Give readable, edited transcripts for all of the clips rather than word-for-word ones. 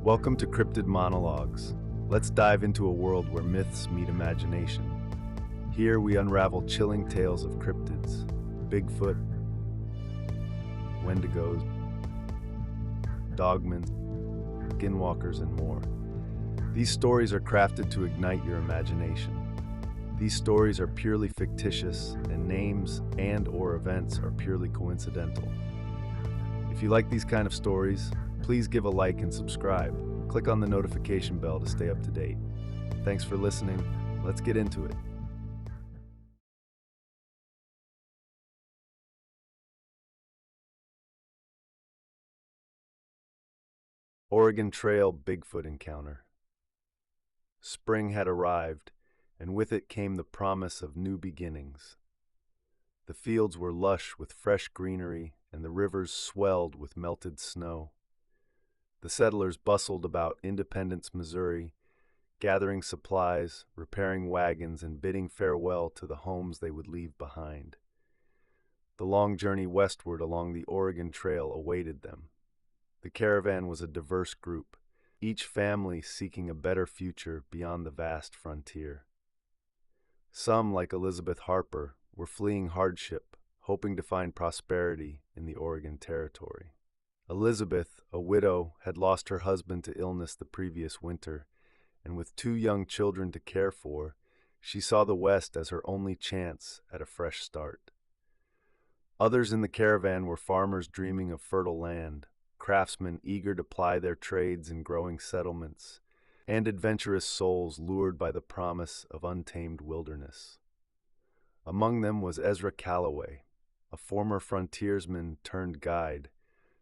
Welcome to Cryptid Monologues. Let's dive into a world where myths meet imagination. Here we unravel chilling tales of cryptids, Bigfoot, Wendigos, dogmen, skinwalkers, and more. These stories are crafted to ignite your imagination. These stories are purely fictitious, and names and/or events are purely coincidental. If you like these kind of stories, please give a like and subscribe. Click on the notification bell to stay up to date. Thanks for listening. Let's get into it. Oregon Trail Bigfoot Encounter. Spring had arrived, and with it came the promise of new beginnings. The fields were lush with fresh greenery, and the rivers swelled with melted snow. The settlers bustled about Independence, Missouri, gathering supplies, repairing wagons, and bidding farewell to the homes they would leave behind. The long journey westward along the Oregon Trail awaited them. The caravan was a diverse group, each family seeking a better future beyond the vast frontier. Some, like Elizabeth Harper, were fleeing hardship, hoping to find prosperity in the Oregon Territory. Elizabeth, a widow, had lost her husband to illness the previous winter, and with 2 young children to care for, she saw the West as her only chance at a fresh start. Others in the caravan were farmers dreaming of fertile land, craftsmen eager to ply their trades in growing settlements, and adventurous souls lured by the promise of untamed wilderness. Among them was Ezra Calloway, a former frontiersman turned guide,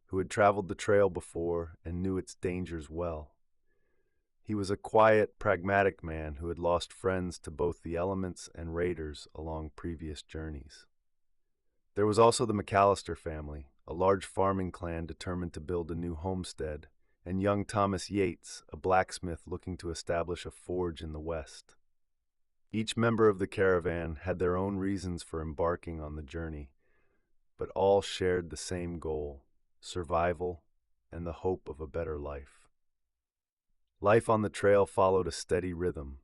who had traveled the trail before and knew its dangers well. He was a quiet, pragmatic man who had lost friends to both the elements and raiders along previous journeys. There was also the McAllister family, a large farming clan determined to build a new homestead, and young Thomas Yates, a blacksmith looking to establish a forge in the West. Each member of the caravan had their own reasons for embarking on the journey, but all shared the same goal: survival, and the hope of a better life. Life on the trail followed a steady rhythm.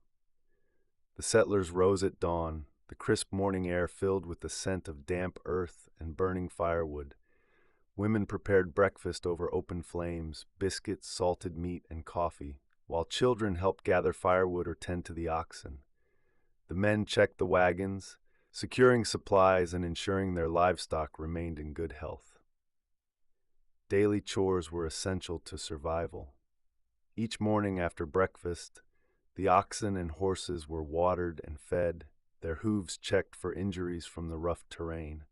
The settlers rose at dawn, the crisp morning air filled with the scent of damp earth and burning firewood. Women prepared breakfast over open flames, biscuits, salted meat, and coffee, while children helped gather firewood or tend to the oxen. The men checked the wagons, securing supplies and ensuring their livestock remained in good health. Daily chores were essential to survival. Each morning after breakfast, the oxen and horses were watered and fed, their hooves checked for injuries from the rough terrain.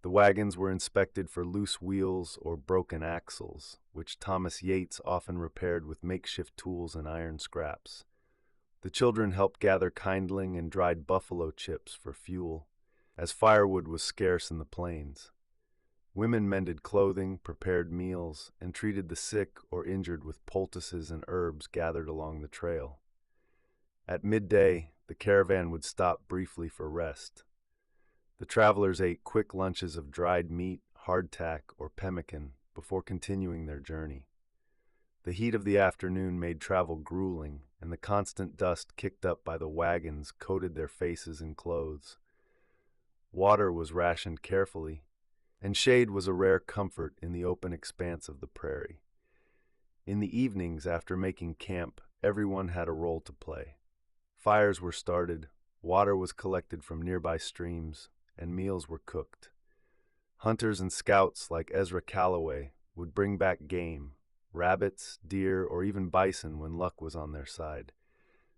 The wagons were inspected for loose wheels or broken axles, which Thomas Yates often repaired with makeshift tools and iron scraps. The children helped gather kindling and dried buffalo chips for fuel, as firewood was scarce in the plains. Women mended clothing, prepared meals, and treated the sick or injured with poultices and herbs gathered along the trail. At midday, the caravan would stop briefly for rest. The travelers ate quick lunches of dried meat, hardtack, or pemmican before continuing their journey. The heat of the afternoon made travel grueling, and the constant dust kicked up by the wagons coated their faces and clothes. Water was rationed carefully, and shade was a rare comfort in the open expanse of the prairie. In the evenings after making camp, everyone had a role to play. Fires were started, water was collected from nearby streams, and meals were cooked. Hunters and scouts like Ezra Calloway would bring back game, rabbits, deer, or even bison when luck was on their side.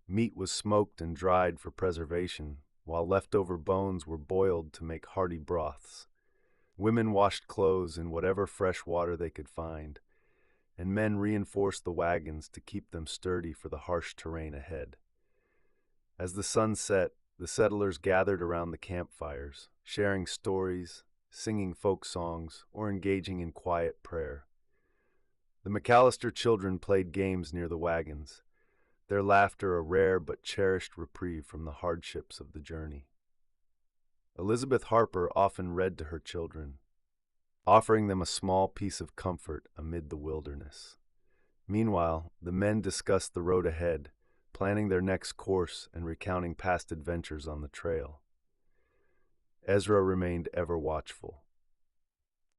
Meat was smoked and dried for preservation, while leftover bones were boiled to make hearty broths. Women washed clothes in whatever fresh water they could find, and men reinforced the wagons to keep them sturdy for the harsh terrain ahead. As the sun set, the settlers gathered around the campfires, sharing stories, singing folk songs, or engaging in quiet prayer. The McAllister children played games near the wagons, their laughter a rare but cherished reprieve from the hardships of the journey. Elizabeth Harper often read to her children, offering them a small piece of comfort amid the wilderness. Meanwhile, the men discussed the road ahead, planning their next course and recounting past adventures on the trail. Ezra remained ever watchful.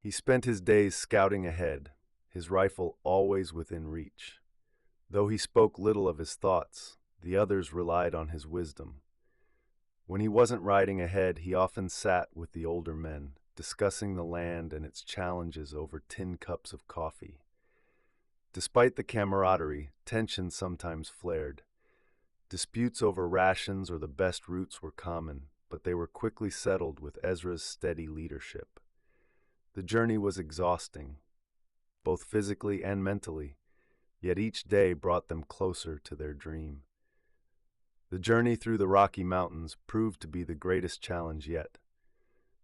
He spent his days scouting ahead, his rifle always within reach. Though he spoke little of his thoughts, the others relied on his wisdom. When he wasn't riding ahead, he often sat with the older men, discussing the land and its challenges over tin cups of coffee. Despite the camaraderie, tension sometimes flared. Disputes over rations or the best routes were common, but they were quickly settled with Ezra's steady leadership. The journey was exhausting, both physically and mentally, yet each day brought them closer to their dream. The journey through the Rocky Mountains proved to be the greatest challenge yet.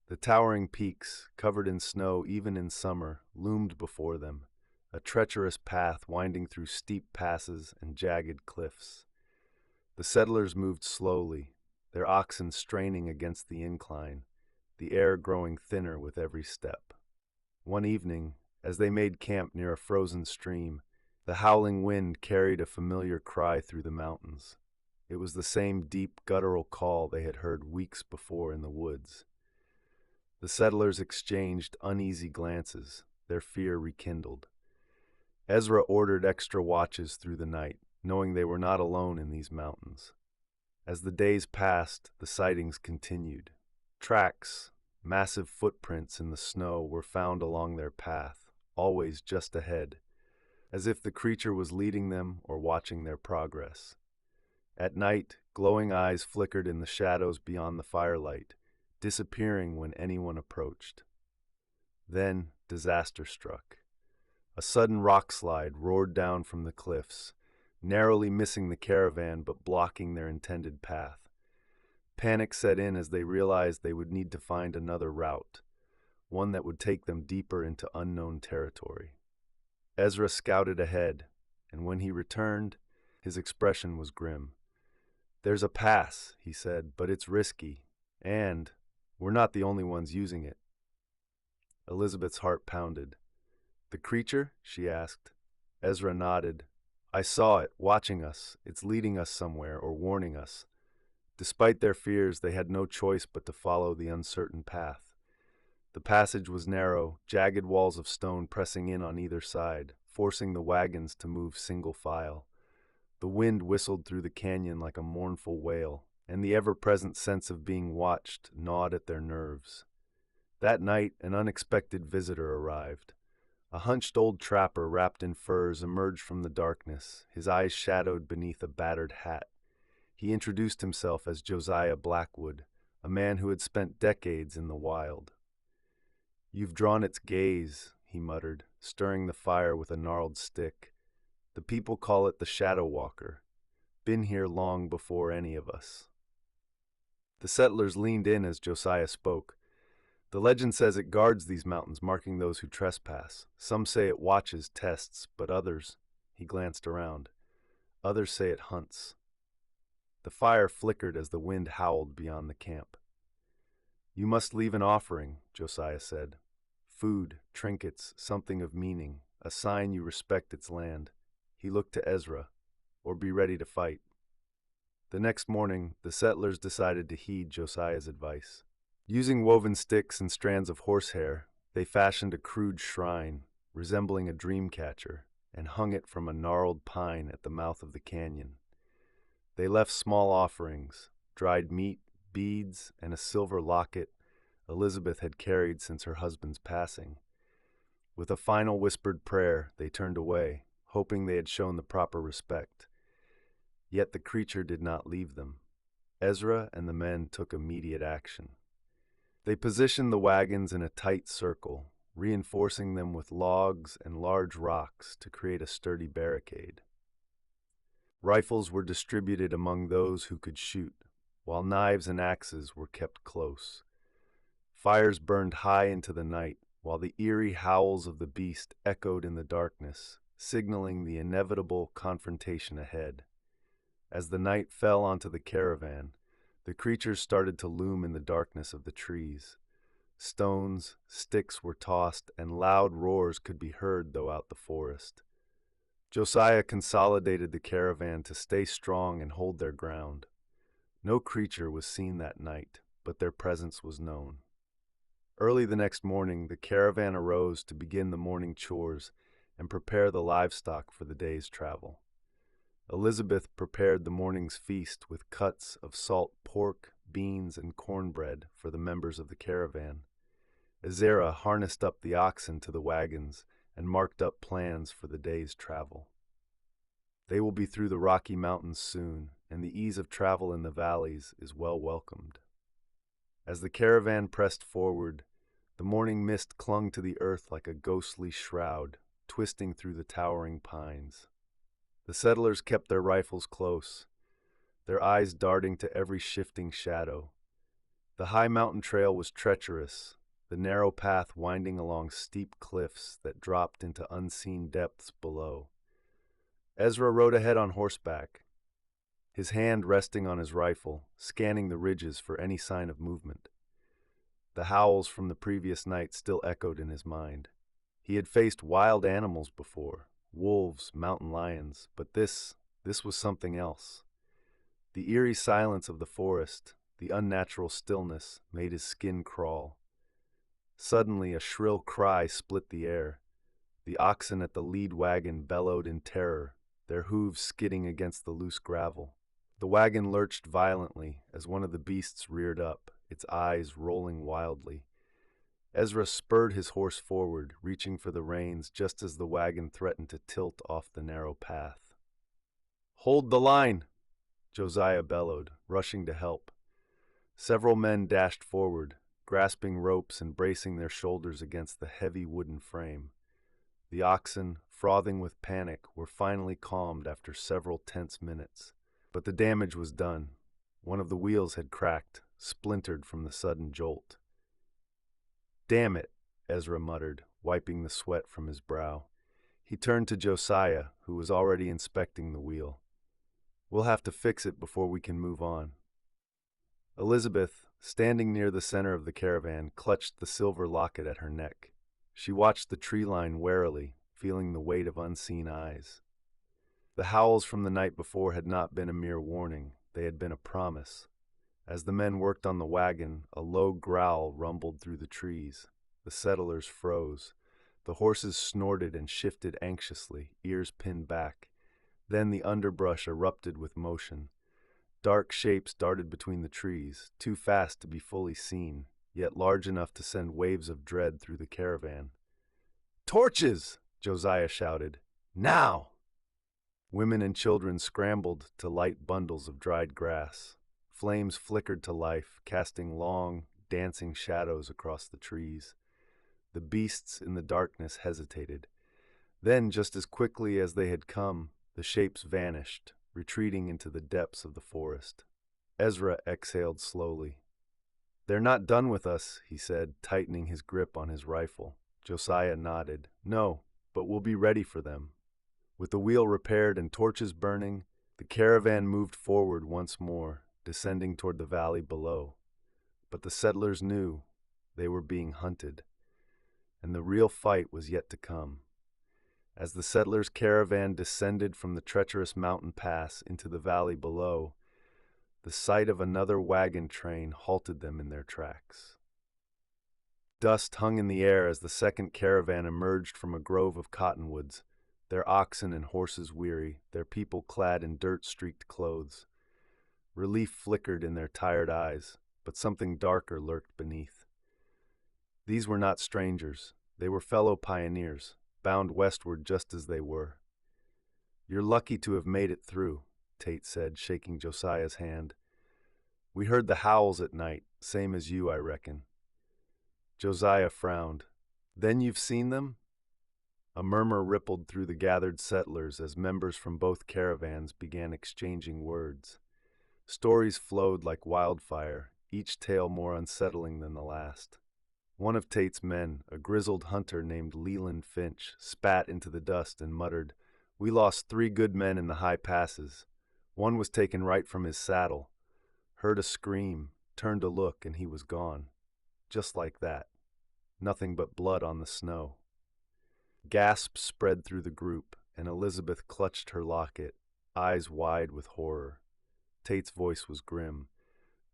The towering peaks, covered in snow even in summer, loomed before them, a treacherous path winding through steep passes and jagged cliffs. The settlers moved slowly, their oxen straining against the incline, the air growing thinner with every step. One evening, as they made camp near a frozen stream, the howling wind carried a familiar cry through the mountains. It was the same deep, guttural call they had heard weeks before in the woods. The settlers exchanged uneasy glances, their fear rekindled. Ezra ordered extra watches through the night, knowing they were not alone in these mountains. As the days passed, the sightings continued. Tracks, massive footprints in the snow, were found along their path, always just ahead, as if the creature was leading them or watching their progress. At night, glowing eyes flickered in the shadows beyond the firelight, disappearing when anyone approached. Then disaster struck. A sudden rock slide roared down from the cliffs, narrowly missing the caravan but blocking their intended path. Panic set in as they realized they would need to find another route, one that would take them deeper into unknown territory. Ezra scouted ahead, and when he returned, his expression was grim. "There's a pass," he said, "but it's risky, and we're not the only ones using it." Elizabeth's heart pounded. "The creature?" she asked. Ezra nodded. "I saw it, watching us. It's leading us somewhere, or warning us." Despite their fears, they had no choice but to follow the uncertain path. The passage was narrow, jagged walls of stone pressing in on either side, forcing the wagons to move single file. The wind whistled through the canyon like a mournful wail, and the ever-present sense of being watched gnawed at their nerves. That night, an unexpected visitor arrived. A hunched old trapper wrapped in furs emerged from the darkness, his eyes shadowed beneath a battered hat. He introduced himself as Josiah Blackwood, a man who had spent decades in the wild. "You've drawn its gaze," he muttered, stirring the fire with a gnarled stick. "The people call it the Shadow Walker. Been here long before any of us." The settlers leaned in as Josiah spoke. "The legend says it guards these mountains, marking those who trespass. Some say it watches, tests, but others," he glanced around, "others say it hunts." The fire flickered as the wind howled beyond the camp. "You must leave an offering," Josiah said. "Food, trinkets, something of meaning, a sign you respect its land." He looked to Ezra. "Or be ready to fight." The next morning, the settlers decided to heed Josiah's advice. Using woven sticks and strands of horsehair, they fashioned a crude shrine, resembling a dream catcher, and hung it from a gnarled pine at the mouth of the canyon. They left small offerings, dried meat, beads, and a silver locket Elizabeth had carried since her husband's passing. With a final whispered prayer, they turned away, hoping they had shown the proper respect. Yet the creature did not leave them. Ezra and the men took immediate action. They positioned the wagons in a tight circle, reinforcing them with logs and large rocks to create a sturdy barricade. Rifles were distributed among those who could shoot, while knives and axes were kept close. Fires burned high into the night, while the eerie howls of the beast echoed in the darkness, signaling the inevitable confrontation ahead. As the night fell onto the caravan, the creatures started to loom in the darkness of the trees. Stones, sticks were tossed, and loud roars could be heard throughout the forest. Josiah consolidated the caravan to stay strong and hold their ground. No creature was seen that night, but their presence was known. Early the next morning, the caravan arose to begin the morning chores and prepare the livestock for the day's travel. Elizabeth prepared the morning's feast with cuts of salt pork, beans, and cornbread for the members of the caravan. Ezra harnessed up the oxen to the wagons and marked up plans for the day's travel. They will be through the Rocky Mountains soon, and the ease of travel in the valleys is well welcomed. As the caravan pressed forward, the morning mist clung to the earth like a ghostly shroud, twisting through the towering pines. The settlers kept their rifles close, their eyes darting to every shifting shadow. The high mountain trail was treacherous, the narrow path winding along steep cliffs that dropped into unseen depths below. Ezra rode ahead on horseback, his hand resting on his rifle, scanning the ridges for any sign of movement. The howls from the previous night still echoed in his mind. He had faced wild animals before, wolves, mountain lions, but this was something else. The eerie silence of the forest, the unnatural stillness, made his skin crawl. Suddenly, a shrill cry split the air. The oxen at the lead wagon bellowed in terror, their hooves skidding against the loose gravel. The wagon lurched violently as one of the beasts reared up, its eyes rolling wildly. Ezra spurred his horse forward, reaching for the reins just as the wagon threatened to tilt off the narrow path. "Hold the line!" Josiah bellowed, rushing to help. Several men dashed forward, grasping ropes and bracing their shoulders against the heavy wooden frame. The oxen, frothing with panic, were finally calmed after several tense minutes. But the damage was done. One of the wheels had cracked, splintered from the sudden jolt. "Damn it," Ezra muttered, wiping the sweat from his brow. He turned to Josiah, who was already inspecting the wheel. "We'll have to fix it before we can move on." Elizabeth, standing near the center of the caravan, clutched the silver locket at her neck. She watched the tree line warily, feeling the weight of unseen eyes. The howls from the night before had not been a mere warning, they had been a promise. As the men worked on the wagon, a low growl rumbled through the trees. The settlers froze. The horses snorted and shifted anxiously, ears pinned back. Then the underbrush erupted with motion. Dark shapes darted between the trees, too fast to be fully seen, yet large enough to send waves of dread through the caravan. "Torches!" Josiah shouted. "Now!" Women and children scrambled to light bundles of dried grass. Flames flickered to life, casting long, dancing shadows across the trees. The beasts in the darkness hesitated. Then, just as quickly as they had come, the shapes vanished, retreating into the depths of the forest. Ezra exhaled slowly. "They're not done with us," he said, tightening his grip on his rifle. Josiah nodded. "No, but we'll be ready for them." With the wheel repaired and torches burning, the caravan moved forward once more, descending toward the valley below. But the settlers knew they were being hunted, and the real fight was yet to come. As the settlers' caravan descended from the treacherous mountain pass into the valley below, the sight of another wagon train halted them in their tracks. Dust hung in the air as the second caravan emerged from a grove of cottonwoods, their oxen and horses weary, their people clad in dirt-streaked clothes. Relief flickered in their tired eyes, but something darker lurked beneath. These were not strangers. They were fellow pioneers, bound westward just as they were. "You're lucky to have made it through," Tate said, shaking Josiah's hand. "We heard the howls at night, same as you, I reckon." Josiah frowned. "Then you've seen them?" A murmur rippled through the gathered settlers as members from both caravans began exchanging words. Stories flowed like wildfire, each tale more unsettling than the last. One of Tate's men, a grizzled hunter named Leland Finch, spat into the dust and muttered, "We lost 3 good men in the high passes. One was taken right from his saddle. Heard a scream, turned to look, and he was gone. Just like that. Nothing but blood on the snow." Gasps spread through the group. and Elizabeth clutched her locket, eyes wide with horror. Tate's voice was grim.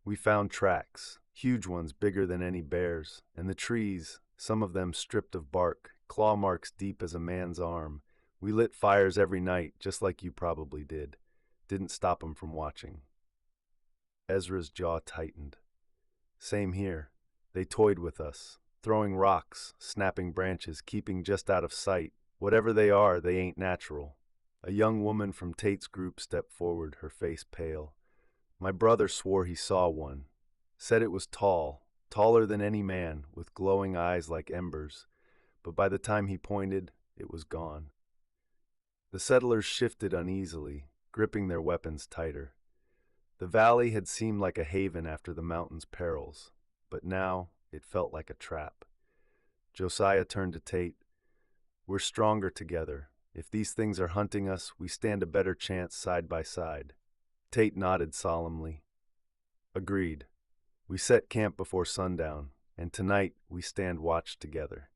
We found tracks, huge ones bigger than any bear's, and the trees, some of them stripped of bark, claw marks deep as a man's arm. We lit fires every night, just like you probably did. Didn't stop 'em from watching. Ezra's jaw tightened. Same here. They toyed with us, throwing rocks, snapping branches, keeping just out of sight. Whatever they are, they ain't natural. A young woman from Tate's group stepped forward, her face pale. My brother swore he saw one. Said it was tall, taller than any man, with glowing eyes like embers. But by the time he pointed, it was gone. The settlers shifted uneasily, gripping their weapons tighter. The valley had seemed like a haven after the mountain's perils, but now it felt like a trap. Josiah turned to Tate. We're stronger together. If these things are hunting us, we stand a better chance side by side. Tate nodded solemnly. Agreed. We set camp before sundown, and tonight we stand watch together.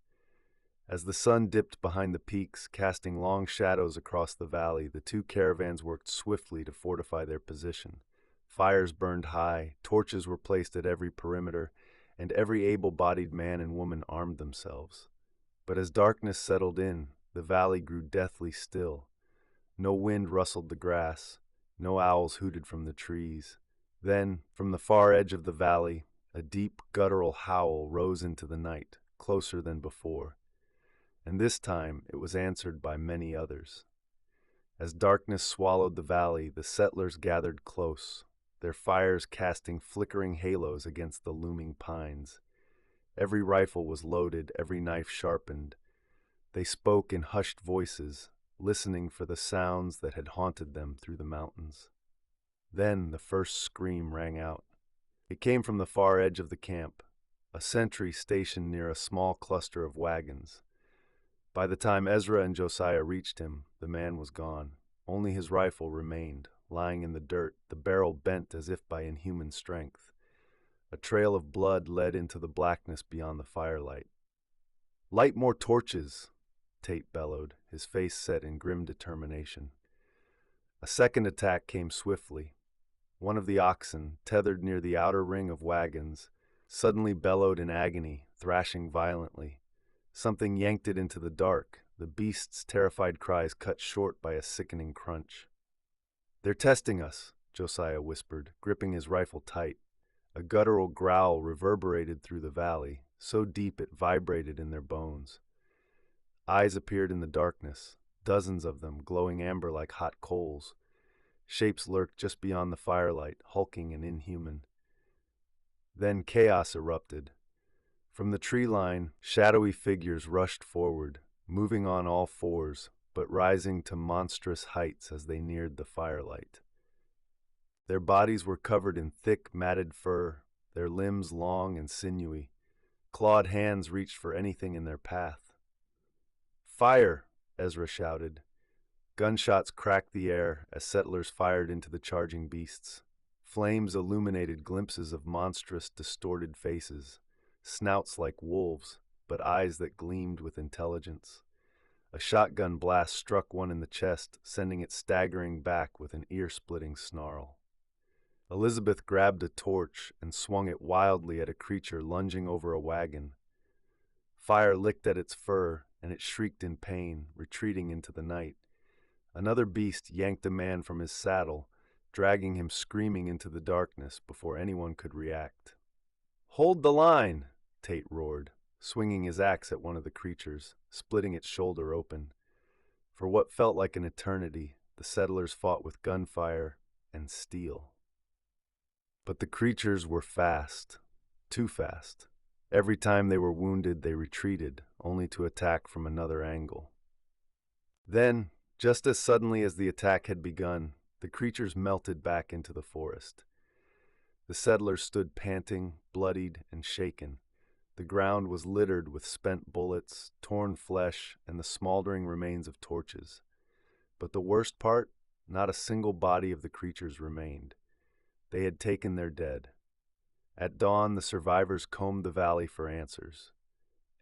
As the sun dipped behind the peaks, casting long shadows across the valley, the two caravans worked swiftly to fortify their position. Fires burned high, torches were placed at every perimeter, and every able-bodied man and woman armed themselves. But as darkness settled in, the valley grew deathly still. No wind rustled the grass, no owls hooted from the trees. Then, from the far edge of the valley, a deep guttural howl rose into the night, closer than before. And this time it was answered by many others. As darkness swallowed the valley, the settlers gathered close, their fires casting flickering halos against the looming pines. Every rifle was loaded, every knife sharpened. They spoke in hushed voices, listening for the sounds that had haunted them through the mountains. Then the first scream rang out. It came from the far edge of the camp, a sentry stationed near a small cluster of wagons. By the time Ezra and Josiah reached him, the man was gone. Only his rifle remained, lying in the dirt, the barrel bent as if by inhuman strength. A trail of blood led into the blackness beyond the firelight. Light more torches, Tate bellowed, his face set in grim determination. A second attack came swiftly. One of the oxen, tethered near the outer ring of wagons, suddenly bellowed in agony, thrashing violently. Something yanked it into the dark, the beast's terrified cries cut short by a sickening crunch. They're testing us, Josiah whispered, gripping his rifle tight. A guttural growl reverberated through the valley, so deep it vibrated in their bones. Eyes appeared in the darkness, dozens of them glowing amber like hot coals. Shapes lurked just beyond the firelight, hulking and inhuman. Then chaos erupted. From the tree line, shadowy figures rushed forward, moving on all fours, but rising to monstrous heights as they neared the firelight. Their bodies were covered in thick, matted fur, their limbs long and sinewy. Clawed hands reached for anything in their path. Fire! Ezra shouted. Gunshots cracked the air as settlers fired into the charging beasts. Flames illuminated glimpses of monstrous, distorted faces, snouts like wolves, but eyes that gleamed with intelligence. A shotgun blast struck one in the chest, sending it staggering back with an ear-splitting snarl. Elizabeth grabbed a torch and swung it wildly at a creature lunging over a wagon. Fire licked at its fur, and it shrieked in pain, retreating into the night. Another beast yanked a man from his saddle, dragging him screaming into the darkness before anyone could react. "Hold the line!" Tate roared, swinging his axe at one of the creatures, splitting its shoulder open. For what felt like an eternity, the settlers fought with gunfire and steel. But the creatures were fast, too fast. Every time they were wounded, they retreated, only to attack from another angle. Then, just as suddenly as the attack had begun, the creatures melted back into the forest. The settlers stood panting, bloodied, and shaken. The ground was littered with spent bullets, torn flesh, and the smoldering remains of torches. But the worst part, not a single body of the creatures remained. They had taken their dead. At dawn, the survivors combed the valley for answers.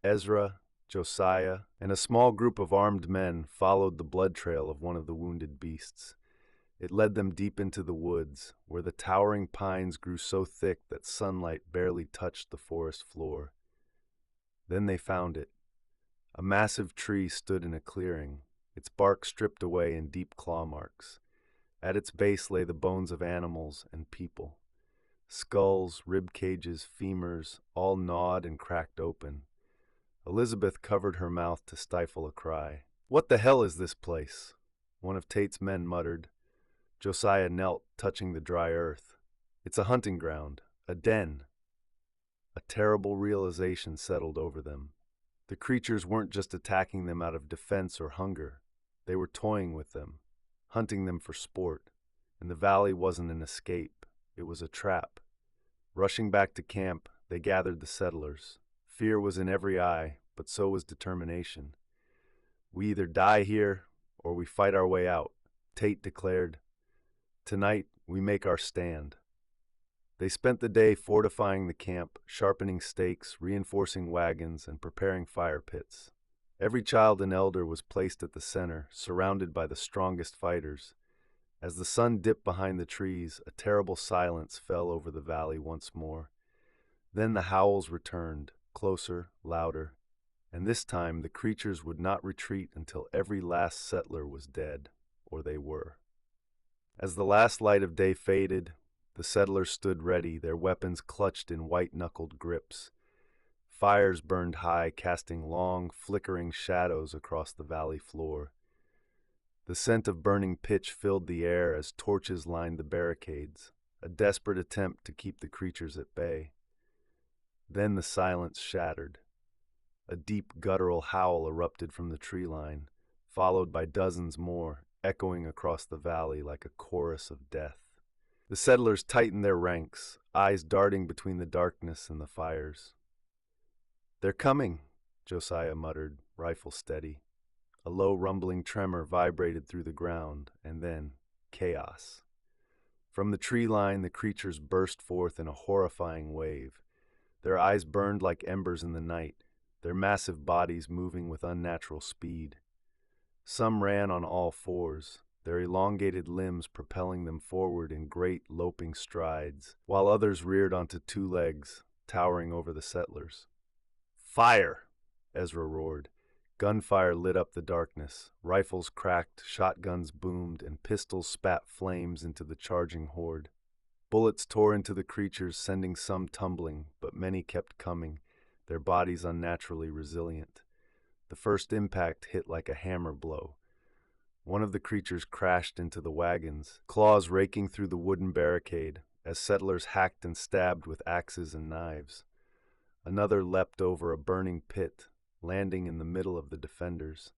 Ezra, Josiah, and a small group of armed men followed the blood trail of one of the wounded beasts. It led them deep into the woods, where the towering pines grew so thick that sunlight barely touched the forest floor. Then they found it. A massive tree stood in a clearing, its bark stripped away in deep claw marks. At its base lay the bones of animals and people. Skulls, rib cages, femurs, all gnawed and cracked open. Elizabeth covered her mouth to stifle a cry. "What the hell is this place?" one of Tate's men muttered. Josiah knelt, touching the dry earth. "It's a hunting ground, a den." A terrible realization settled over them. The creatures weren't just attacking them out of defense or hunger. They were toying with them, hunting them for sport. And the valley wasn't an escape. It was a trap. Rushing back to camp, they gathered the settlers. Fear was in every eye, but so was determination. "We either die here, or we fight our way out," Tate declared. "Tonight, we make our stand." They spent the day fortifying the camp, sharpening stakes, reinforcing wagons, and preparing fire pits. Every child and elder was placed at the center, surrounded by the strongest fighters. As the sun dipped behind the trees, a terrible silence fell over the valley once more. Then the howls returned, closer, louder, and this time the creatures would not retreat until every last settler was dead, or they were. As the last light of day faded, the settlers stood ready, their weapons clutched in white-knuckled grips. Fires burned high, casting long, flickering shadows across the valley floor. The scent of burning pitch filled the air as torches lined the barricades, a desperate attempt to keep the creatures at bay. Then the silence shattered. A deep guttural howl erupted from the tree line, followed by dozens more, echoing across the valley like a chorus of death. The settlers tightened their ranks, eyes darting between the darkness and the fires. "They're coming," Josiah muttered, rifle steady. A low rumbling tremor vibrated through the ground, and then chaos. From the tree line, the creatures burst forth in a horrifying wave. Their eyes burned like embers in the night, their massive bodies moving with unnatural speed. Some ran on all fours, their elongated limbs propelling them forward in great, loping strides, while others reared onto two legs, towering over the settlers. "Fire!" Ezra roared. Gunfire lit up the darkness. Rifles cracked, shotguns boomed, and pistols spat flames into the charging horde. Bullets tore into the creatures, sending some tumbling, but many kept coming, their bodies unnaturally resilient. The first impact hit like a hammer blow. One of the creatures crashed into the wagons, claws raking through the wooden barricade, as settlers hacked and stabbed with axes and knives. Another leapt over a burning pit, landing in the middle of the defenders.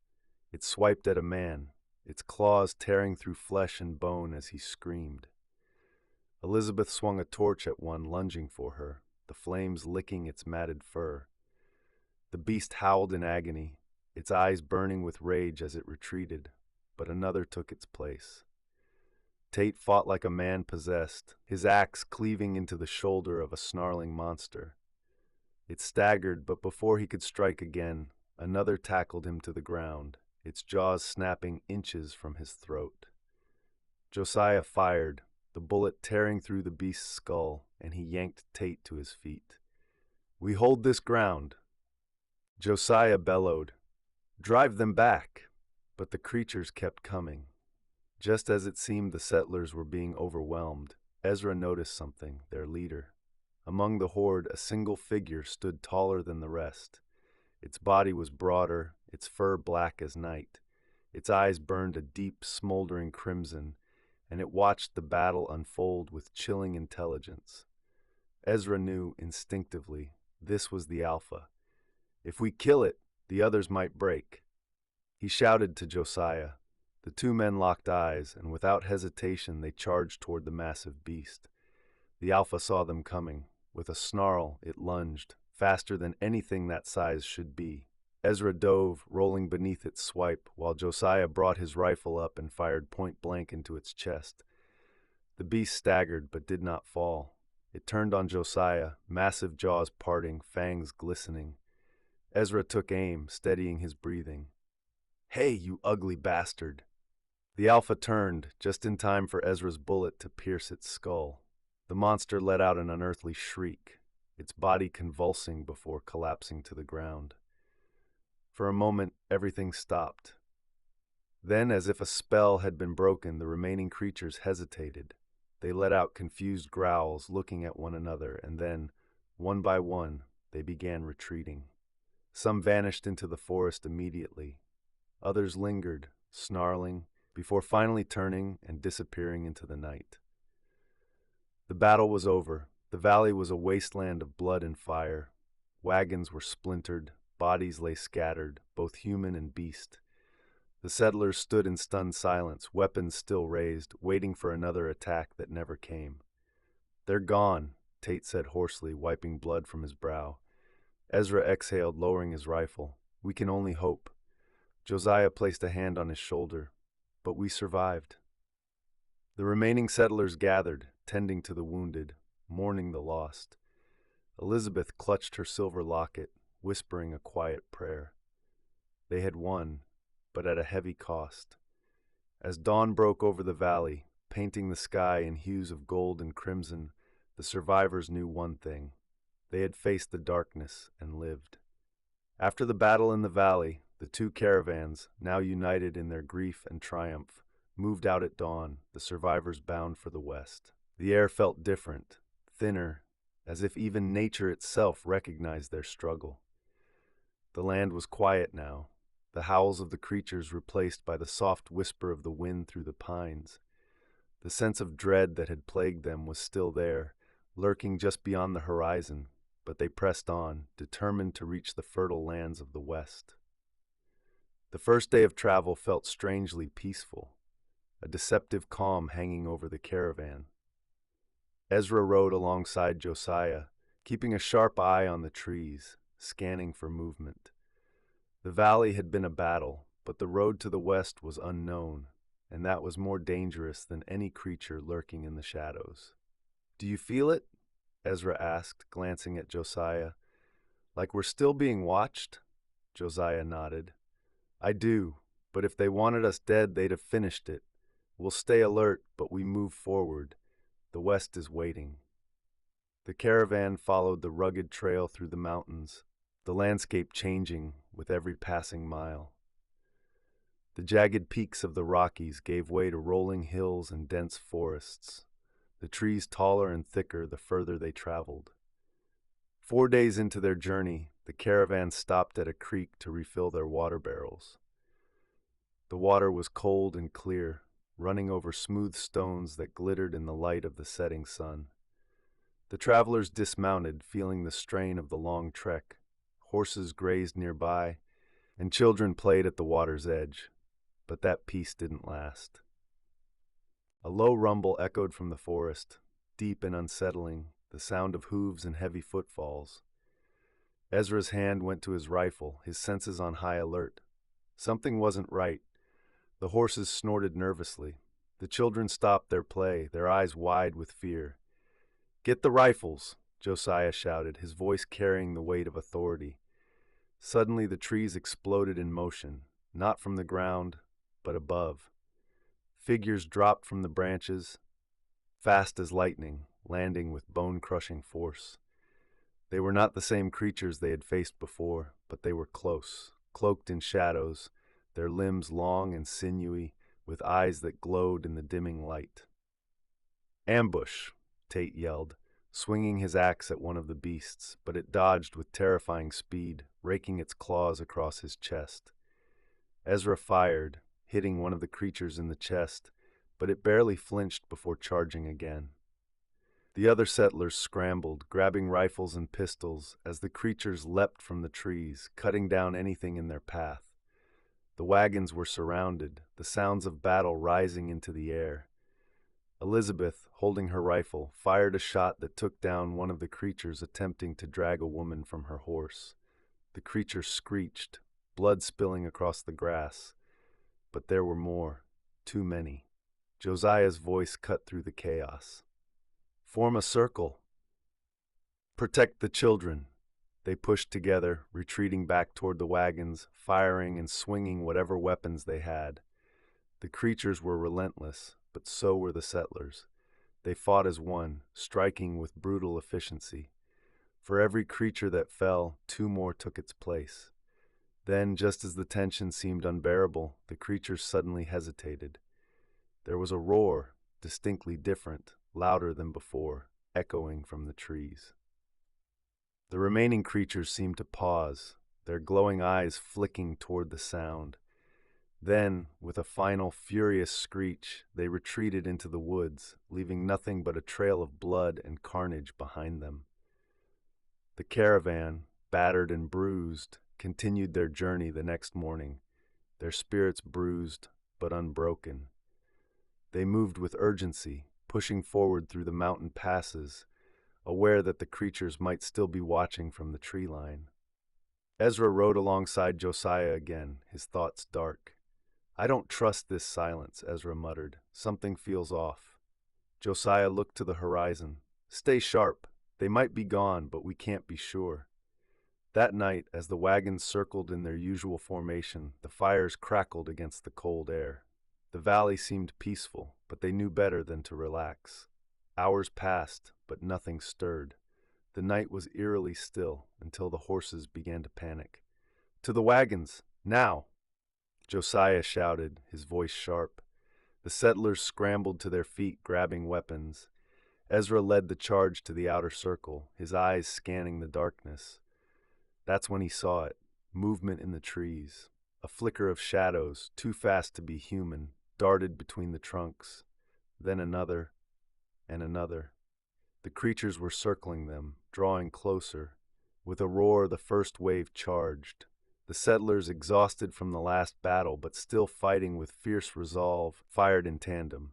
It swiped at a man, its claws tearing through flesh and bone as he screamed. Elizabeth swung a torch at one, lunging for her, the flames licking its matted fur. The beast howled in agony, its eyes burning with rage as it retreated, but another took its place. Tate fought like a man possessed, his axe cleaving into the shoulder of a snarling monster. It staggered, but before he could strike again, another tackled him to the ground, its jaws snapping inches from his throat. Josiah fired, the bullet tearing through the beast's skull, and he yanked Tate to his feet. "We hold this ground." Josiah bellowed, "Drive them back!" But the creatures kept coming. Just as it seemed the settlers were being overwhelmed, Ezra noticed something, their leader. Among the horde, a single figure stood taller than the rest. Its body was broader, its fur black as night. Its eyes burned a deep, smoldering crimson, and it watched the battle unfold with chilling intelligence. Ezra knew instinctively this was the Alpha. If we kill it, the others might break. He shouted to Josiah. The two men locked eyes, and without hesitation they charged toward the massive beast. The Alpha saw them coming. With a snarl, it lunged, faster than anything that size should be. Ezra dove, rolling beneath its swipe, while Josiah brought his rifle up and fired point-blank into its chest. The beast staggered but did not fall. It turned on Josiah, massive jaws parting, fangs glistening. Ezra took aim, steadying his breathing. "Hey, you ugly bastard!" The Alpha turned, just in time for Ezra's bullet to pierce its skull. The monster let out an unearthly shriek, its body convulsing before collapsing to the ground. For a moment, everything stopped. Then, as if a spell had been broken, the remaining creatures hesitated. They let out confused growls, looking at one another, and then, one by one, they began retreating. Some vanished into the forest immediately. Others lingered, snarling, before finally turning and disappearing into the night. The battle was over. The valley was a wasteland of blood and fire. Wagons were splintered, bodies lay scattered, both human and beast. The settlers stood in stunned silence, weapons still raised, waiting for another attack that never came. "They're gone," Tate said hoarsely, wiping blood from his brow. Ezra exhaled, lowering his rifle. "We can only hope." Josiah placed a hand on his shoulder. "But we survived." The remaining settlers gathered, tending to the wounded, mourning the lost. Elizabeth clutched her silver locket, whispering a quiet prayer. They had won, but at a heavy cost. As dawn broke over the valley, painting the sky in hues of gold and crimson, the survivors knew one thing. They had faced the darkness and lived. After the battle in the valley, the two caravans, now united in their grief and triumph, moved out at dawn, the survivors bound for the west. The air felt different, thinner, as if even nature itself recognized their struggle. The land was quiet now, the howls of the creatures replaced by the soft whisper of the wind through the pines. The sense of dread that had plagued them was still there, lurking just beyond the horizon, but they pressed on, determined to reach the fertile lands of the west. The first day of travel felt strangely peaceful, a deceptive calm hanging over the caravan. Ezra rode alongside Josiah, keeping a sharp eye on the trees, scanning for movement. The valley had been a battle, but the road to the west was unknown, and that was more dangerous than any creature lurking in the shadows. "Do you feel it?" Ezra asked, glancing at Josiah. "Like we're still being watched?" Josiah nodded. "I do, but if they wanted us dead, they'd have finished it. We'll stay alert, but we move forward. The west is waiting." The caravan followed the rugged trail through the mountains, the landscape changing with every passing mile. The jagged peaks of the Rockies gave way to rolling hills and dense forests, the trees taller and thicker the further they traveled. 4 days into their journey, the caravan stopped at a creek to refill their water barrels. The water was cold and clear, running over smooth stones that glittered in the light of the setting sun. The travelers dismounted, feeling the strain of the long trek. Horses grazed nearby, and children played at the water's edge. But that peace didn't last. A low rumble echoed from the forest, deep and unsettling, the sound of hooves and heavy footfalls. Ezra's hand went to his rifle, his senses on high alert. Something wasn't right. The horses snorted nervously. The children stopped their play, their eyes wide with fear. "Get the rifles!" Josiah shouted, his voice carrying the weight of authority. Suddenly the trees exploded in motion, not from the ground, but above. Figures dropped from the branches, fast as lightning, landing with bone-crushing force. They were not the same creatures they had faced before, but they were close, cloaked in shadows, their limbs long and sinewy, with eyes that glowed in the dimming light. "Ambush!" Tate yelled, swinging his axe at one of the beasts, but it dodged with terrifying speed, raking its claws across his chest. Ezra fired, hitting one of the creatures in the chest, but it barely flinched before charging again. The other settlers scrambled, grabbing rifles and pistols, as the creatures leapt from the trees, cutting down anything in their path. The wagons were surrounded, the sounds of battle rising into the air. Elizabeth, holding her rifle, fired a shot that took down one of the creatures attempting to drag a woman from her horse. The creature screeched, blood spilling across the grass. But there were more, too many. Josiah's voice cut through the chaos. "Form a circle. Protect the children." They pushed together, retreating back toward the wagons, firing and swinging whatever weapons they had. The creatures were relentless, but so were the settlers. They fought as one, striking with brutal efficiency. For every creature that fell, two more took its place. Then, just as the tension seemed unbearable, the creatures suddenly hesitated. There was a roar, distinctly different, louder than before, echoing from the trees. The remaining creatures seemed to pause, their glowing eyes flicking toward the sound. Then, with a final furious screech, they retreated into the woods, leaving nothing but a trail of blood and carnage behind them. The caravan, battered and bruised, continued their journey the next morning, their spirits bruised but unbroken. They moved with urgency, pushing forward through the mountain passes, aware that the creatures might still be watching from the tree line. Ezra rode alongside Josiah again, his thoughts dark. "I don't trust this silence," Ezra muttered. "Something feels off." Josiah looked to the horizon. "Stay sharp. They might be gone, but we can't be sure." That night, as the wagons circled in their usual formation, the fires crackled against the cold air. The valley seemed peaceful, but they knew better than to relax. Hours passed, but nothing stirred. The night was eerily still until the horses began to panic. "To the wagons! Now!" Josiah shouted, his voice sharp. The settlers scrambled to their feet, grabbing weapons. Ezra led the charge to the outer circle, his eyes scanning the darkness. That's when he saw it, movement in the trees. A flicker of shadows, too fast to be human, darted between the trunks. Then another, and another. The creatures were circling them, drawing closer. With a roar, the first wave charged. The settlers, exhausted from the last battle, but still fighting with fierce resolve, fired in tandem.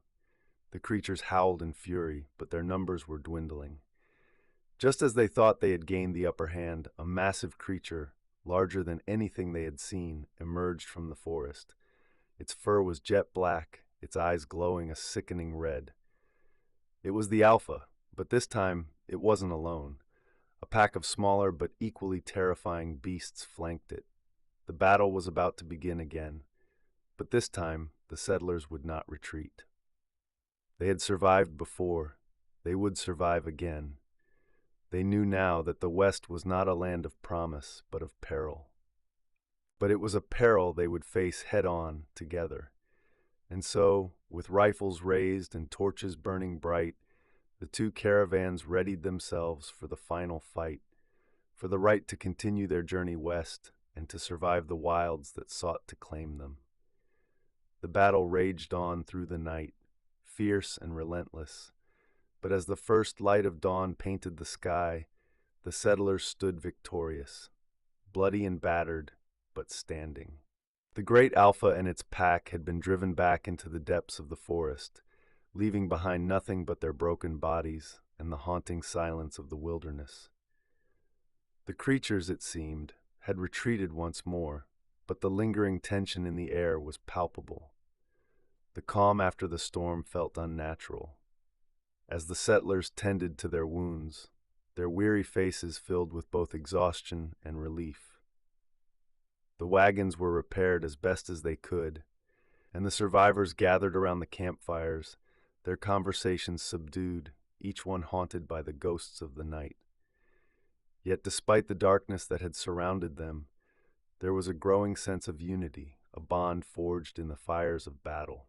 The creatures howled in fury, but their numbers were dwindling. Just as they thought they had gained the upper hand, a massive creature, larger than anything they had seen, emerged from the forest. Its fur was jet black, its eyes glowing a sickening red. It was the Alpha, but this time it wasn't alone. A pack of smaller but equally terrifying beasts flanked it. The battle was about to begin again, but this time the settlers would not retreat. They had survived before. They would survive again. They knew now that the West was not a land of promise, but of peril. But it was a peril they would face head-on together. And so, with rifles raised and torches burning bright, the two caravans readied themselves for the final fight, for the right to continue their journey west and to survive the wilds that sought to claim them. The battle raged on through the night, fierce and relentless. But as the first light of dawn painted the sky, the settlers stood victorious, bloody and battered, but standing. The great Alpha and its pack had been driven back into the depths of the forest, leaving behind nothing but their broken bodies and the haunting silence of the wilderness. The creatures, it seemed, had retreated once more, but the lingering tension in the air was palpable. The calm after the storm felt unnatural. As the settlers tended to their wounds, their weary faces filled with both exhaustion and relief. The wagons were repaired as best as they could, and the survivors gathered around the campfires, their conversations subdued, each one haunted by the ghosts of the night. Yet despite the darkness that had surrounded them, there was a growing sense of unity, a bond forged in the fires of battle.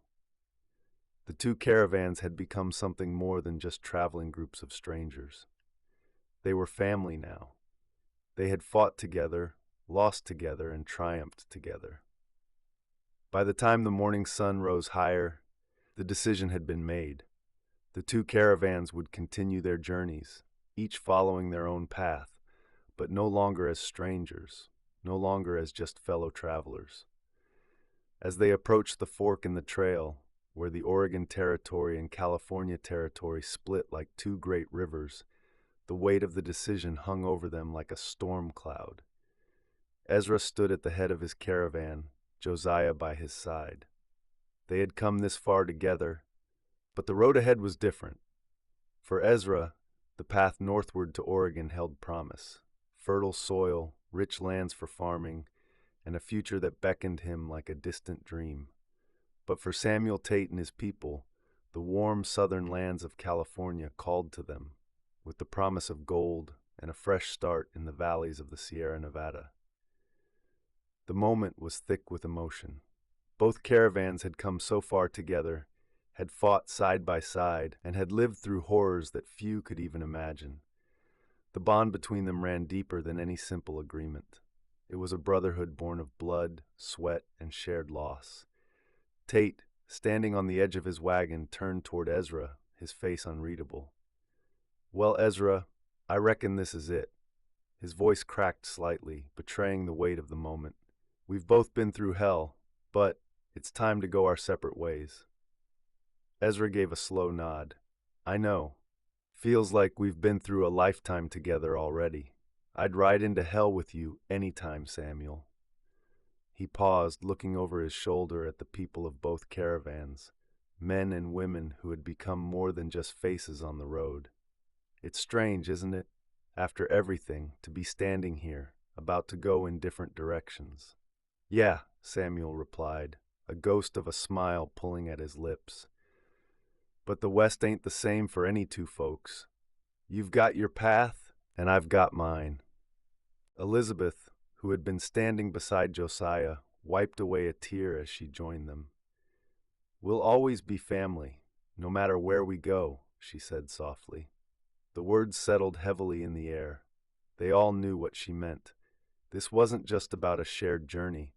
The two caravans had become something more than just traveling groups of strangers. They were family now. They had fought together, lost together, and triumphed together. By the time the morning sun rose higher, the decision had been made. The two caravans would continue their journeys, each following their own path, but no longer as strangers, no longer as just fellow travelers. As they approached the fork in the trail, where the Oregon Territory and California Territory split like two great rivers, the weight of the decision hung over them like a storm cloud. Ezra stood at the head of his caravan, Josiah by his side. They had come this far together, but the road ahead was different. For Ezra, the path northward to Oregon held promise. fertile soil, rich lands for farming, and a future that beckoned him like a distant dream. But for Samuel Tate and his people, the warm southern lands of California called to them, with the promise of gold and a fresh start in the valleys of the Sierra Nevada. The moment was thick with emotion. Both caravans had come so far together, had fought side by side, and had lived through horrors that few could even imagine. The bond between them ran deeper than any simple agreement. It was a brotherhood born of blood, sweat, and shared loss. Tate, standing on the edge of his wagon, turned toward Ezra, his face unreadable. "Well, Ezra, I reckon this is it." His voice cracked slightly, betraying the weight of the moment. "We've both been through hell, but it's time to go our separate ways." Ezra gave a slow nod. "I know. Feels like we've been through a lifetime together already. I'd ride into hell with you anytime, Samuel." He paused, looking over his shoulder at the people of both caravans, men and women who had become more than just faces on the road. "It's strange, isn't it, after everything, to be standing here, about to go in different directions?" "Yeah," Samuel replied, a ghost of a smile pulling at his lips. "But the West ain't the same for any two folks. You've got your path, and I've got mine." Elizabeth, who had been standing beside Josiah, wiped away a tear as she joined them. "We'll always be family, no matter where we go," she said softly. The words settled heavily in the air. They all knew what she meant. This wasn't just about a shared journey.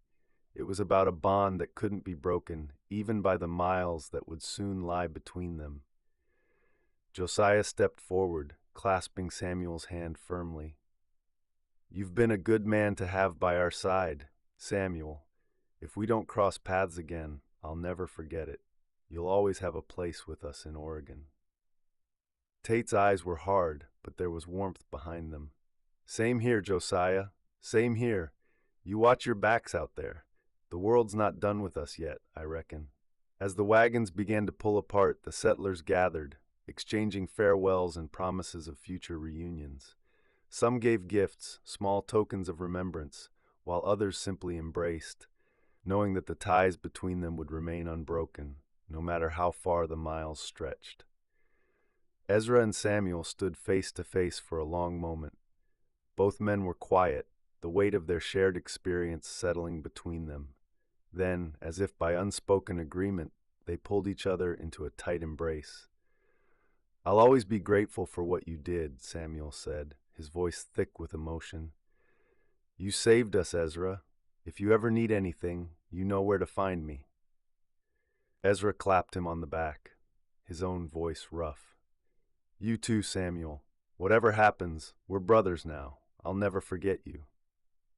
It was about a bond that couldn't be broken, even by the miles that would soon lie between them. Josiah stepped forward, clasping Samuel's hand firmly. "You've been a good man to have by our side, Samuel. If we don't cross paths again, I'll never forget it. You'll always have a place with us in Oregon." Tate's eyes were hard, but there was warmth behind them. "Same here, Josiah. Same here. You watch your backs out there. The world's not done with us yet, I reckon." As the wagons began to pull apart, the settlers gathered, exchanging farewells and promises of future reunions. Some gave gifts, small tokens of remembrance, while others simply embraced, knowing that the ties between them would remain unbroken, no matter how far the miles stretched. Ezra and Samuel stood face to face for a long moment. Both men were quiet, the weight of their shared experience settling between them. Then, as if by unspoken agreement, they pulled each other into a tight embrace. "I'll always be grateful for what you did," Samuel said, his voice thick with emotion. "You saved us, Ezra. If you ever need anything, you know where to find me." Ezra clapped him on the back, his own voice rough. "You too, Samuel. Whatever happens, we're brothers now. I'll never forget you."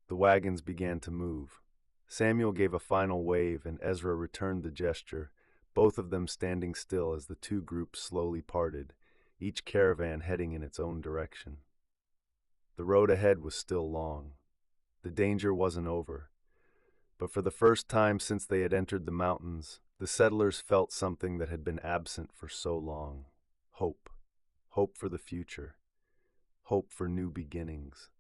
The wagons began to move. Samuel gave a final wave, and Ezra returned the gesture, both of them standing still as the two groups slowly parted, each caravan heading in its own direction. The road ahead was still long. The danger wasn't over. But for the first time since they had entered the mountains, the settlers felt something that had been absent for so long. Hope. Hope for the future. Hope for new beginnings.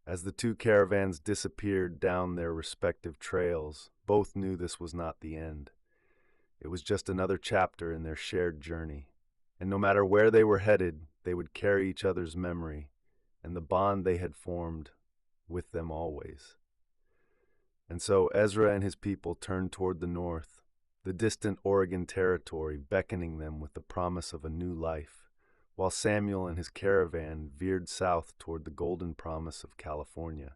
As the two caravans disappeared down their respective trails, both knew this was not the end. It was just another chapter in their shared journey. And no matter where they were headed, they would carry each other's memory and the bond they had formed with them always. And so Ezra and his people turned toward the north, the distant Oregon territory beckoning them with the promise of a new life, while Samuel and his caravan veered south toward the golden promise of California.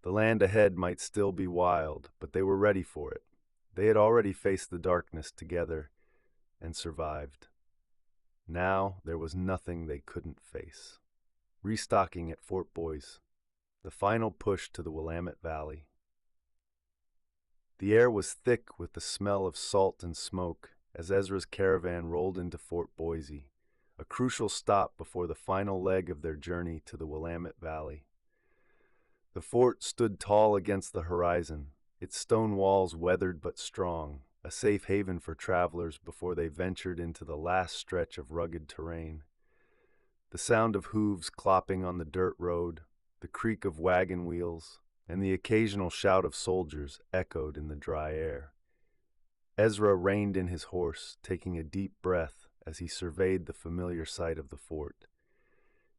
The land ahead might still be wild, but they were ready for it. They had already faced the darkness together and survived. Now there was nothing they couldn't face. Restocking at Fort Boise, the final push to the Willamette Valley. The air was thick with the smell of salt and smoke as Ezra's caravan rolled into Fort Boise, a crucial stop before the final leg of their journey to the Willamette Valley. The fort stood tall against the horizon, its stone walls weathered but strong, a safe haven for travelers before they ventured into the last stretch of rugged terrain. The sound of hooves clopping on the dirt road, The creak of wagon wheels and the occasional shout of soldiers echoed in the dry air. Ezra reined in his horse, taking a deep breath as he surveyed the familiar sight of the fort.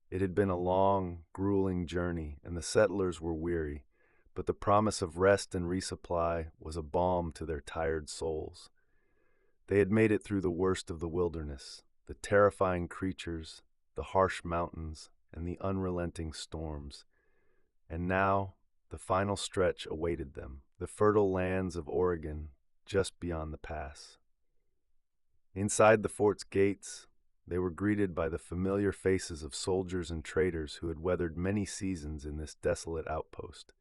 It had been a long, grueling journey, and the settlers were weary, but the promise of rest and resupply was a balm to their tired souls. They had made it through the worst of the wilderness, the terrifying creatures, the harsh mountains, and the unrelenting storms. And now, the final stretch awaited them, the fertile lands of Oregon just beyond the pass. Inside the fort's gates, they were greeted by the familiar faces of soldiers and traders who had weathered many seasons in this desolate outpost.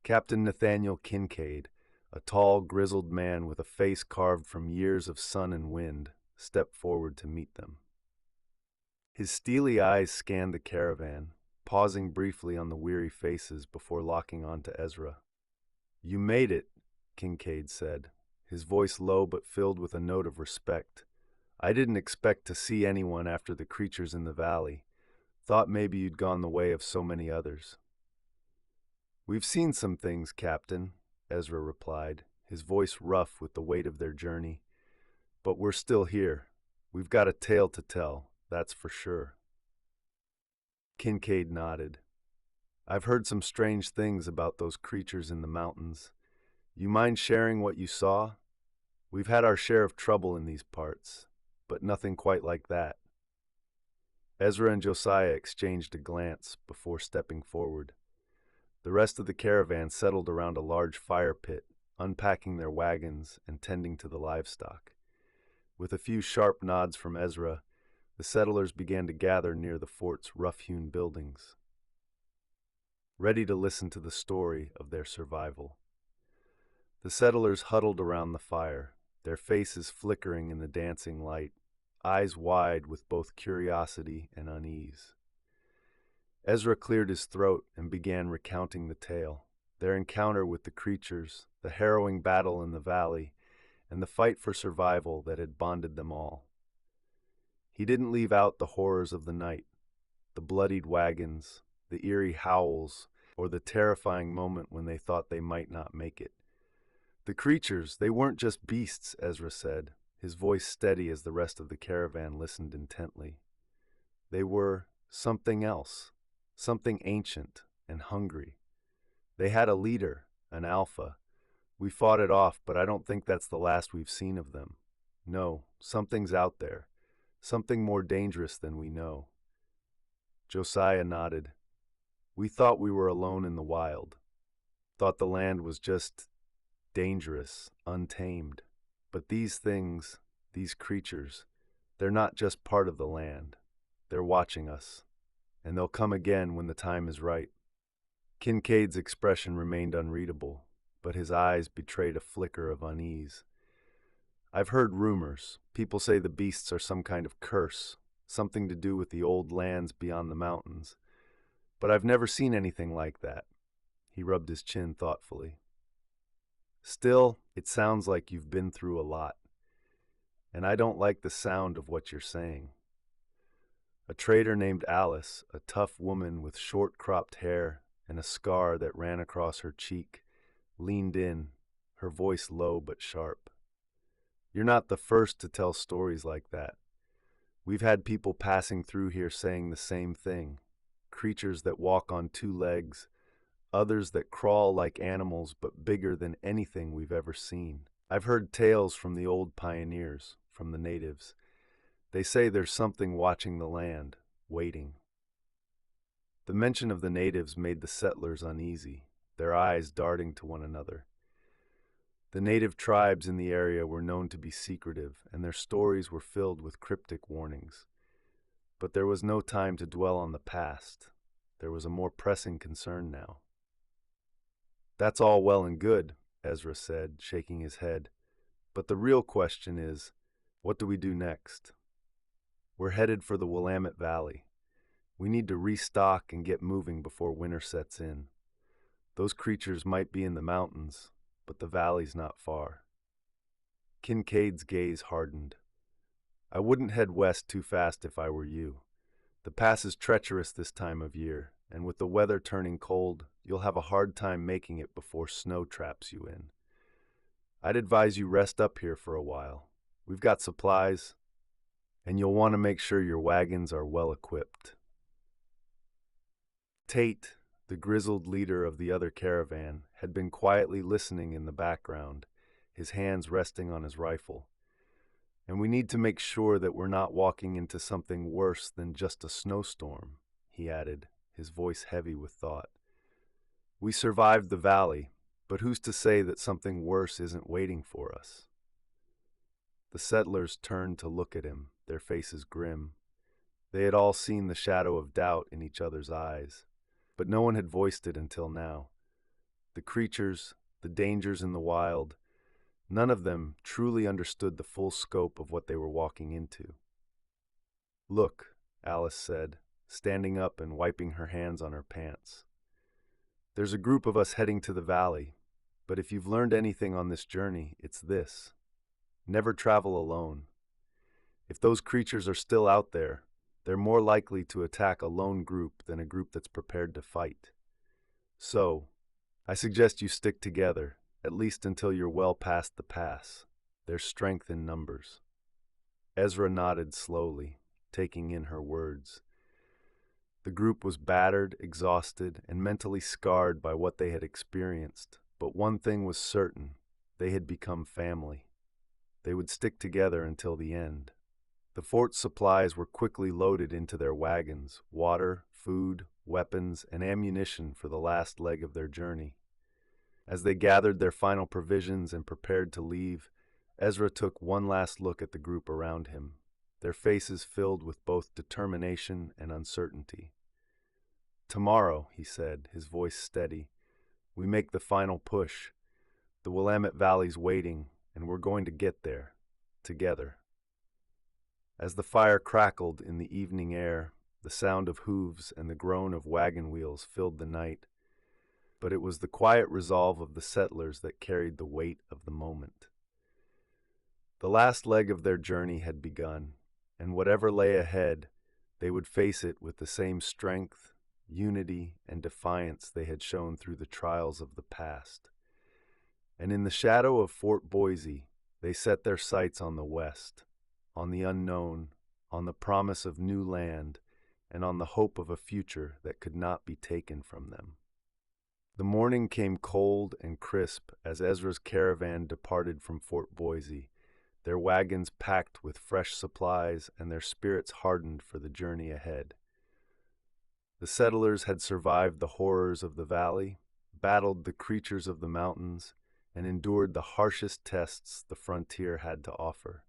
Captain Nathaniel Kincaid, a tall, grizzled man with a face carved from years of sun and wind, stepped forward to meet them. His steely eyes scanned the caravan, pausing briefly on the weary faces before locking on to Ezra. "You made it," Kincaid said, his voice low but filled with a note of respect. "I didn't expect to see anyone after the creatures in the valley. Thought maybe you'd gone the way of so many others." "We've seen some things, Captain," Ezra replied, his voice rough with the weight of their journey. "But we're still here. We've got a tale to tell, that's for sure." Kincaid nodded. "I've heard some strange things about those creatures in the mountains. You mind sharing what you saw? We've had our share of trouble in these parts, but nothing quite like that." Ezra and Josiah exchanged a glance before stepping forward. The rest of the caravan settled around a large fire pit, unpacking their wagons and tending to the livestock. With a few sharp nods from Ezra, the settlers began to gather near the fort's rough-hewn buildings, ready to listen to the story of their survival. The settlers huddled around the fire, their faces flickering in the dancing light, eyes wide with both curiosity and unease. Ezra cleared his throat and began recounting the tale, their encounter with the creatures, the harrowing battle in the valley, and the fight for survival that had bonded them all. He didn't leave out the horrors of the night, the bloodied wagons, the eerie howls, or the terrifying moment when they thought they might not make it. "The creatures, they weren't just beasts," Ezra said, his voice steady as the rest of the caravan listened intently. "They were something else, something ancient and hungry. They had a leader, an alpha. We fought it off, but I don't think that's the last we've seen of them. No, something's out there, something more dangerous than we know." Josiah nodded. "We thought we were alone in the wild. Thought the land was just dangerous, untamed. But these things, these creatures, they're not just part of the land. They're watching us, and they'll come again when the time is right." Kincaid's expression remained unreadable, but his eyes betrayed a flicker of unease. "I've heard rumors. People say the beasts are some kind of curse, something to do with the old lands beyond the mountains. But I've never seen anything like that." He rubbed his chin thoughtfully. "Still, it sounds like you've been through a lot. And I don't like the sound of what you're saying." A trader named Alice, a tough woman with short-cropped hair and a scar that ran across her cheek, leaned in, her voice low but sharp. "You're not the first to tell stories like that. We've had people passing through here saying the same thing. Creatures that walk on two legs, others that crawl like animals but bigger than anything we've ever seen. I've heard tales from the old pioneers, from the natives. They say there's something watching the land, waiting." The mention of the natives made the settlers uneasy, their eyes darting to one another. The native tribes in the area were known to be secretive, and their stories were filled with cryptic warnings. But there was no time to dwell on the past. There was a more pressing concern now. "That's all well and good," Ezra said, shaking his head. "But the real question is, what do we do next? We're headed for the Willamette Valley. We need to restock and get moving before winter sets in. Those creatures might be in the mountains, but the valley's not far." Kincaid's gaze hardened. "I wouldn't head west too fast if I were you. The pass is treacherous this time of year, and with the weather turning cold, you'll have a hard time making it before snow traps you in. I'd advise you rest up here for a while. We've got supplies, and you'll want to make sure your wagons are well equipped." Tate, the grizzled leader of the other caravan, had been quietly listening in the background, his hands resting on his rifle. "And we need to make sure that we're not walking into something worse than just a snowstorm," he added, his voice heavy with thought. "We survived the valley, but who's to say that something worse isn't waiting for us?" The settlers turned to look at him, their faces grim. They had all seen the shadow of doubt in each other's eyes, but no one had voiced it until now. The creatures, the dangers in the wild, none of them truly understood the full scope of what they were walking into. "Look," Alice said, standing up and wiping her hands on her pants. "There's a group of us heading to the valley, but if you've learned anything on this journey, it's this: never travel alone. If those creatures are still out there, they're more likely to attack a lone group than a group that's prepared to fight. So, I suggest you stick together, at least until you're well past the pass. There's strength in numbers." Ezra nodded slowly, taking in her words. The group was battered, exhausted, and mentally scarred by what they had experienced, but one thing was certain: they had become family. They would stick together until the end. The fort's supplies were quickly loaded into their wagons: water, food, weapons, and ammunition for the last leg of their journey. As they gathered their final provisions and prepared to leave, Ezra took one last look at the group around him, their faces filled with both determination and uncertainty. "Tomorrow," he said, his voice steady, "we make the final push. The Willamette Valley's waiting, and we're going to get there, together." As the fire crackled in the evening air, the sound of hooves and the groan of wagon wheels filled the night, but it was the quiet resolve of the settlers that carried the weight of the moment. The last leg of their journey had begun, and whatever lay ahead, they would face it with the same strength, unity, and defiance they had shown through the trials of the past. And in the shadow of Fort Boise, they set their sights on the west, on the unknown, on the promise of new land, and on the hope of a future that could not be taken from them. The morning came cold and crisp as Ezra's caravan departed from Fort Boise, their wagons packed with fresh supplies and their spirits hardened for the journey ahead. The settlers had survived the horrors of the valley, battled the creatures of the mountains, and endured the harshest tests the frontier had to offer.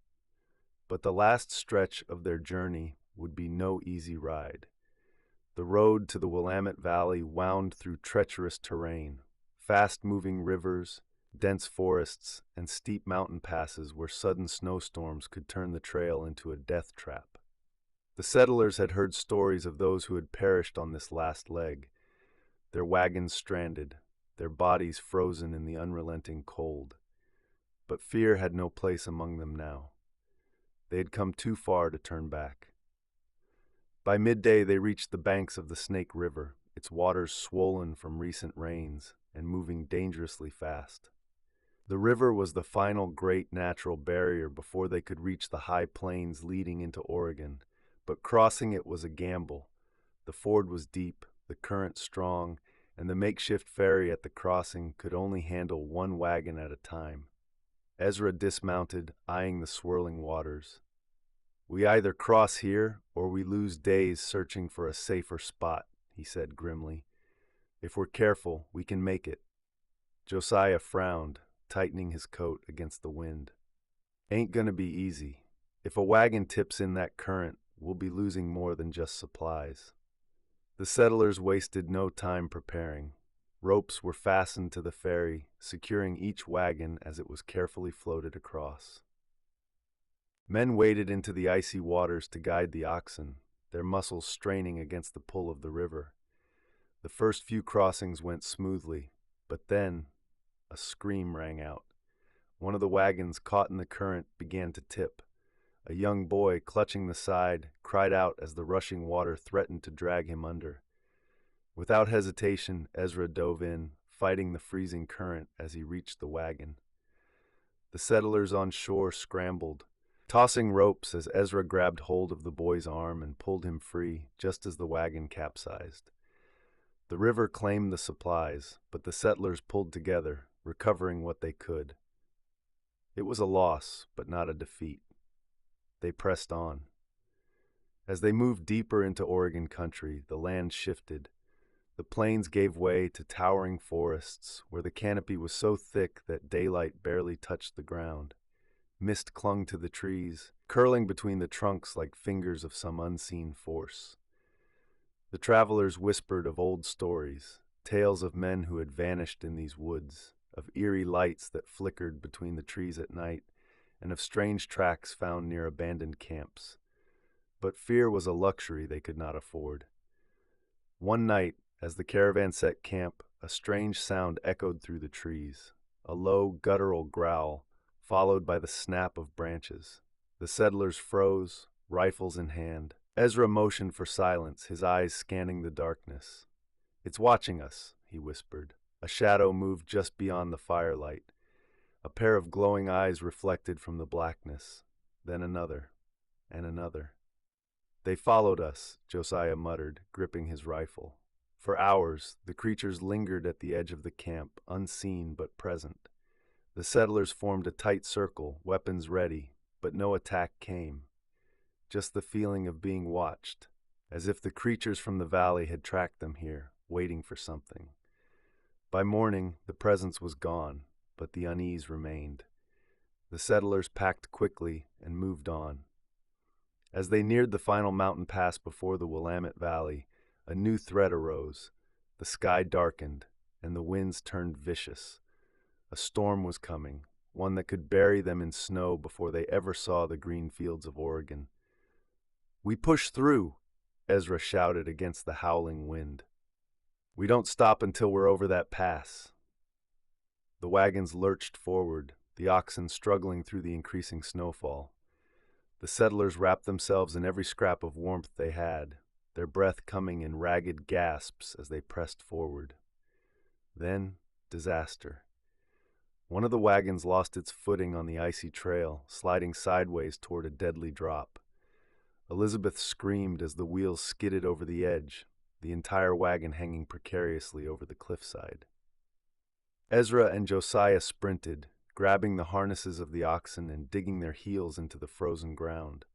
But the last stretch of their journey would be no easy ride. The road to the Willamette Valley wound through treacherous terrain, fast-moving rivers, dense forests, and steep mountain passes where sudden snowstorms could turn the trail into a death trap. The settlers had heard stories of those who had perished on this last leg, their wagons stranded, their bodies frozen in the unrelenting cold. But fear had no place among them now. They had come too far to turn back. By midday they reached the banks of the Snake River, its waters swollen from recent rains and moving dangerously fast. The river was the final great natural barrier before they could reach the high plains leading into Oregon, but crossing it was a gamble. The ford was deep, the current strong, and the makeshift ferry at the crossing could only handle one wagon at a time. Ezra dismounted, eyeing the swirling waters. "We either cross here, or we lose days searching for a safer spot," he said grimly. "If we're careful, we can make it." Josiah frowned, tightening his coat against the wind. "Ain't gonna be easy. If a wagon tips in that current, we'll be losing more than just supplies." The settlers wasted no time preparing. Ropes were fastened to the ferry, securing each wagon as it was carefully floated across. Men waded into the icy waters to guide the oxen, their muscles straining against the pull of the river. The first few crossings went smoothly, but then a scream rang out. One of the wagons caught in the current began to tip. A young boy, clutching the side, cried out as the rushing water threatened to drag him under. Without hesitation, Ezra dove in, fighting the freezing current as he reached the wagon. The settlers on shore scrambled, tossing ropes as Ezra grabbed hold of the boy's arm and pulled him free just as the wagon capsized. The river claimed the supplies, but the settlers pulled together, recovering what they could. It was a loss, but not a defeat. They pressed on. As they moved deeper into Oregon country, the land shifted. The plains gave way to towering forests, where the canopy was so thick that daylight barely touched the ground. Mist clung to the trees, curling between the trunks like fingers of some unseen force. The travelers whispered of old stories, tales of men who had vanished in these woods, of eerie lights that flickered between the trees at night, and of strange tracks found near abandoned camps. But fear was a luxury they could not afford. One night, as the caravan set camp, a strange sound echoed through the trees, a low, guttural growl, followed by the snap of branches. The settlers froze, rifles in hand. Ezra motioned for silence, his eyes scanning the darkness. "It's watching us," he whispered. A shadow moved just beyond the firelight. A pair of glowing eyes reflected from the blackness. Then another, and another. "They followed us," Josiah muttered, gripping his rifle. For hours, the creatures lingered at the edge of the camp, unseen but present. The settlers formed a tight circle, weapons ready, but no attack came. Just the feeling of being watched, as if the creatures from the valley had tracked them here, waiting for something. By morning, the presence was gone, but the unease remained. The settlers packed quickly and moved on. As they neared the final mountain pass before the Willamette Valley, a new threat arose. The sky darkened, and the winds turned vicious. A storm was coming, one that could bury them in snow before they ever saw the green fields of Oregon. "We push through," Ezra shouted against the howling wind. "We don't stop until we're over that pass." The wagons lurched forward, the oxen struggling through the increasing snowfall. The settlers wrapped themselves in every scrap of warmth they had, their breath coming in ragged gasps as they pressed forward. Then, disaster. One of the wagons lost its footing on the icy trail, sliding sideways toward a deadly drop. Elizabeth screamed as the wheels skidded over the edge, the entire wagon hanging precariously over the cliffside. Ezra and Josiah sprinted, grabbing the harnesses of the oxen and digging their heels into the frozen ground.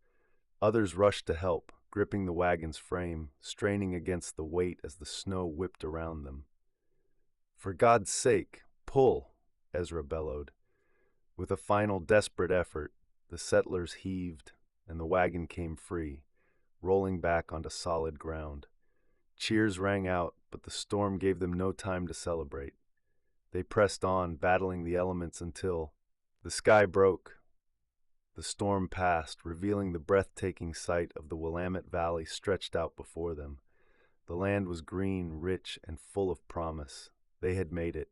Others rushed to help, gripping the wagon's frame, straining against the weight as the snow whipped around them. "For God's sake, pull!" Ezra bellowed. With a final desperate effort, the settlers heaved, and the wagon came free, rolling back onto solid ground. Cheers rang out, but the storm gave them no time to celebrate. They pressed on, battling the elements until the sky broke. The storm passed, revealing the breathtaking sight of the Willamette Valley stretched out before them. The land was green, rich, and full of promise. They had made it.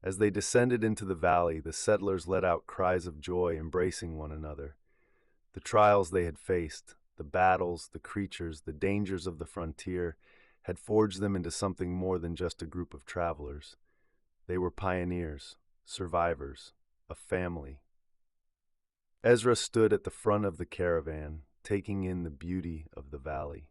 As they descended into the valley, the settlers let out cries of joy, embracing one another. The trials they had faced, the battles, the creatures, the dangers of the frontier, had forged them into something more than just a group of travelers. They were pioneers, survivors, a family. Ezra stood at the front of the caravan, taking in the beauty of the valley.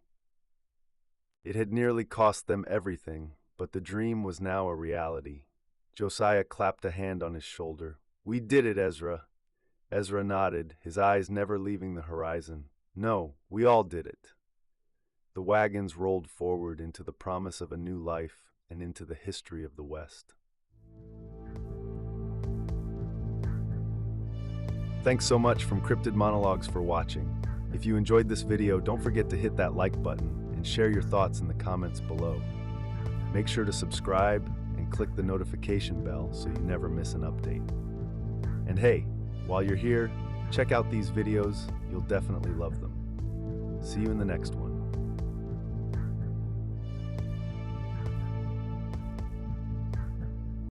It had nearly cost them everything, but the dream was now a reality. Josiah clapped a hand on his shoulder. "We did it, Ezra." Ezra nodded, his eyes never leaving the horizon. "No, we all did it." The wagons rolled forward into the promise of a new life and into the history of the West. Thanks so much from Cryptid Monologues for watching. If you enjoyed this video, don't forget to hit that like button and share your thoughts in the comments below. Make sure to subscribe and click the notification bell so you never miss an update. And hey, while you're here, check out these videos. You'll definitely love them. See you in the next one.